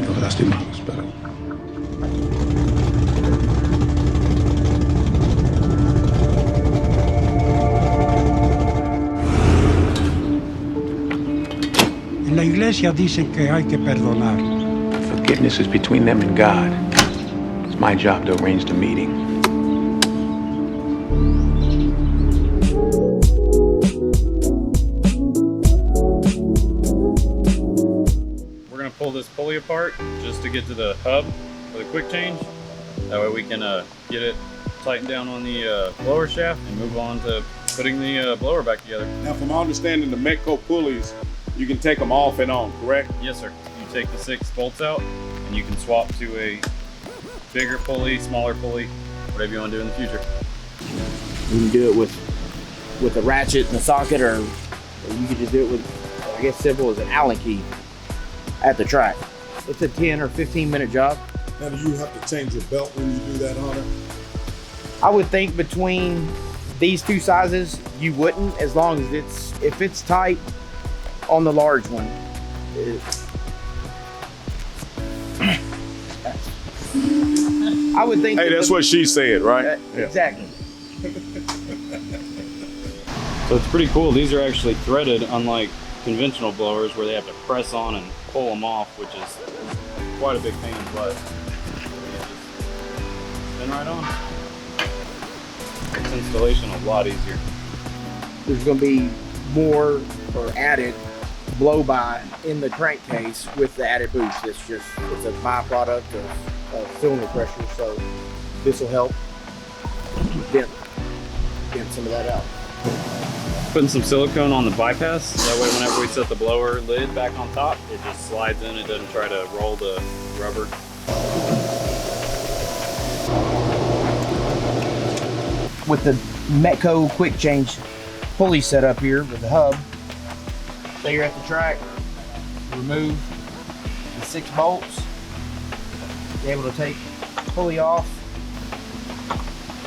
Los lastimados, pero... En la iglesia dicen que hay que perdonar. Forgiveness is between them and God. It's my job to arrange the meeting. We're gonna pull this pulley apart just to get to the hub for the quick change. That way we can get it tightened down on the blower shaft and move on to putting the blower back together. Now, from my understanding, the Metco pulleys, you can take them off and on, correct? Yes, sir. You take the 6 bolts out and you can swap to a bigger pulley, smaller pulley, whatever you want to do in the future. You can do it with a ratchet and a socket, or you can just do it with, I guess, simple as an Allen key at the track. It's a 10 or 15 minute job. Now, do you have to change your belt when you do that, Hunter? I would think between these two sizes, you wouldn't, as long as if it's tight on the large one. I would think. Hey, that's what she said, right? Exactly. So it's pretty cool. These are actually threaded, unlike conventional blowers where they have to press on and pull them off, which is quite a big pain in the butt. Spin right on. Makes installation a lot easier. There's going to be more or added blow by in the crankcase with the added boost. It's a byproduct of cylinder pressure, so this will help dent some of that out. Putting some silicone on the bypass, that way whenever we set the blower lid back on top, it just slides in, it doesn't try to roll the rubber. With the Metco quick change pulley set up here with the hub, so you're at the track, remove the 6 bolts, be able to take the pulley off,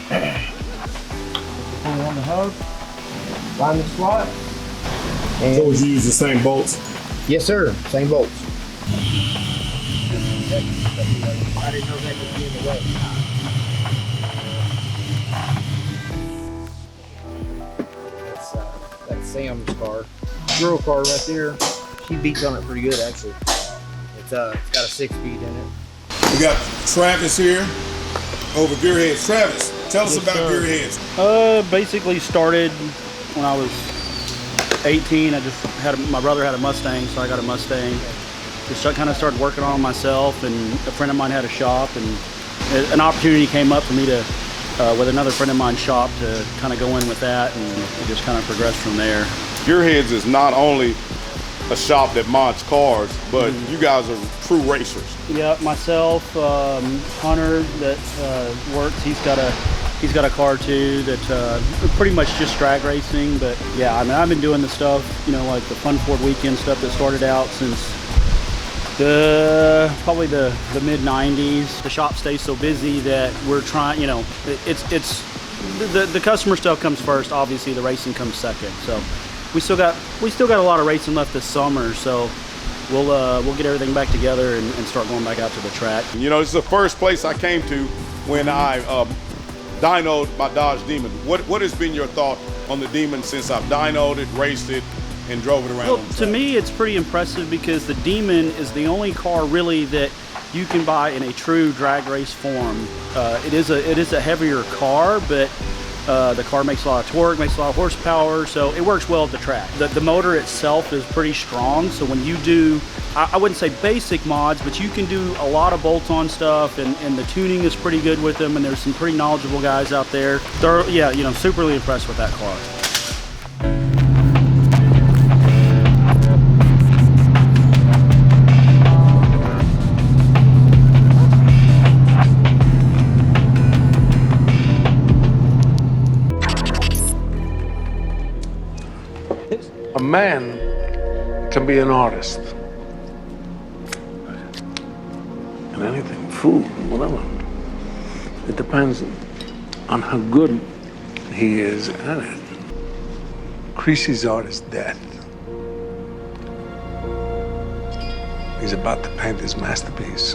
put the pulley on the hub, line the slot. And So would you use the same bolts? yes, sir, same bolts. I didn't know that would be in the way. That's Sam's car. Girl car right there. She beats on it pretty good, actually. It's got a 6-speed in it. We got Travis here over Gearheads. Travis, tell us about Gearheads. Basically started when I was 18. My brother had a Mustang, so I got a Mustang. Just kind of started working on it myself, and a friend of mine had a shop, and an opportunity came up for me to, with another friend of mine's shop, to kind of go in with that, and it just kind of progressed from there. Gearheads is not only a shop that mods cars, but you guys are true racers. Yeah, myself, Hunter that works. He's got a car too that pretty much just drag racing. But yeah, I mean, I've been doing the stuff, like the Fun Ford Weekend stuff that started out since probably the mid '90s. The shop stays so busy that we're trying. It's the customer stuff comes first. Obviously, the racing comes second. So we still got a lot of racing left this summer. So we'll get everything back together and start going back out to the track. This is the first place I came to when I dynoed my Dodge Demon. What has been your thought on the Demon since I've dynoed it, raced it, and drove it around? Well, to me, it's pretty impressive because the Demon is the only car really that you can buy in a true drag race form. It is a heavier car, but the car makes a lot of torque, makes a lot of horsepower, so it works well at the track. The motor itself is pretty strong, so when you do, I wouldn't say basic mods, but you can do a lot of bolt-on stuff, and the tuning is pretty good with them, and there's some pretty knowledgeable guys out there. Yeah, superly impressed with that car. A man can be an artist. And anything, food, whatever. It depends on how good he is at it. Creasy's art is death. He's about to paint his masterpiece.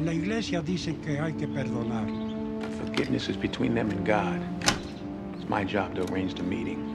En la iglesia dicen que hay que perdonar. Forgiveness is between them and God. It's my job to arrange the meeting.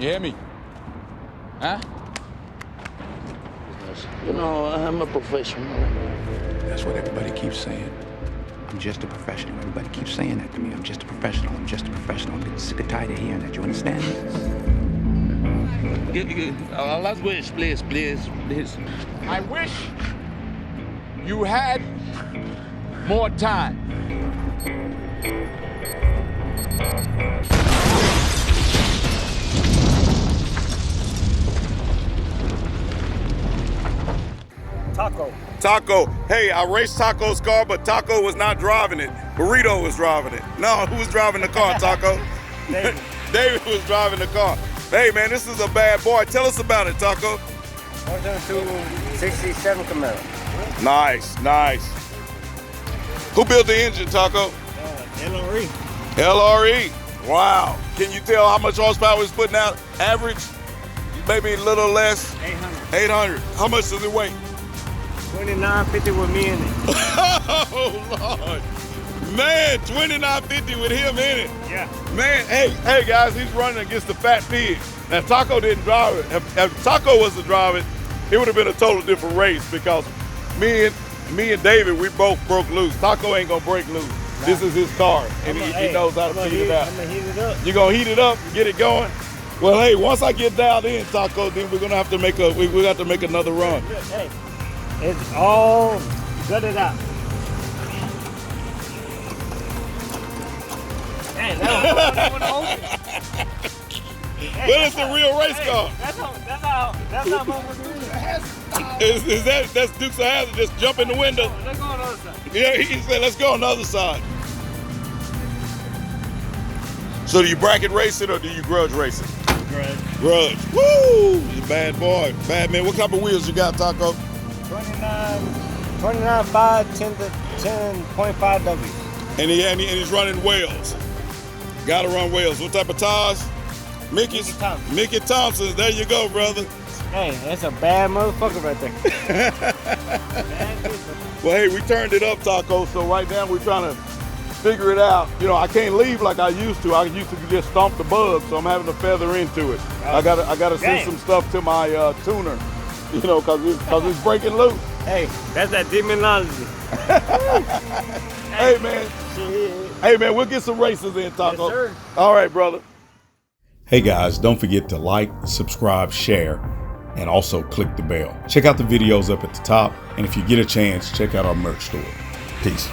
You hear me? Huh? You know, I'm a professional. That's what everybody keeps saying. I'm just a professional. Everybody keeps saying that to me. I'm just a professional. I'm just a professional. I'm getting sick and tired of hearing that. You understand me? Let's wish, please. I wish you had more time. Taco. Hey, I raced Taco's car, but Taco was not driving it. Burrito was driving it. No, who was driving the car, Taco? David. David was driving the car. Hey, man, this is a bad boy. Tell us about it, Taco. 267 Camaro. Nice. Who built the engine, Taco? LRE. LRE. Wow. Can you tell how much horsepower it's putting out? Average? Maybe a little less? 800. How much does it weigh? 2950 with me in it. Oh, Lord. Man, 2950 with him in it. Yeah. Man, hey guys, he's running against the fat pig. Now, if Taco didn't drive it, if Taco was to drive it, it would have been a total different race because me and David, we both broke loose. Taco ain't gonna break loose. Nah. This is his car, and he knows how to heat it out. I'm gonna heat it up. You gonna heat it up, get it going? Well, hey, once I get dialed in, Taco, then we're gonna have to make we have to make another run. Hey, it's all gutted out. Hey, that one open. Well, it's a real race car. That's how Is that's Dukes of Hazzard just jump in the window? Let's go on the other side. Yeah, he said, let's go on the other side. So do you bracket race it or do you grudge race it? Grudge. Woo! You bad boy. Bad man. What type of wheels you got, Taco? 29.5, 10.5 W. And he's running Wales. Gotta run Wales. What type of tires? Mickey's? Mickey Thompson's. There you go, brother. Hey, that's a bad motherfucker right there. Well, hey, we turned it up, Taco, so right now we're trying to figure it out. You know, I can't leave like I used to. I used to just stomp the bug, so I'm having to feather into it. I gotta send some stuff to my tuner, you know, cause it's breaking loose. Hey, that's that demonology. Hey, man. Hey, man, we'll get some races in, Taco. Yes, sir. All right, brother. Hey, guys, don't forget to like, subscribe, share, and also click the bell. Check out the videos up at the top, and if you get a chance, check out our merch store. Peace.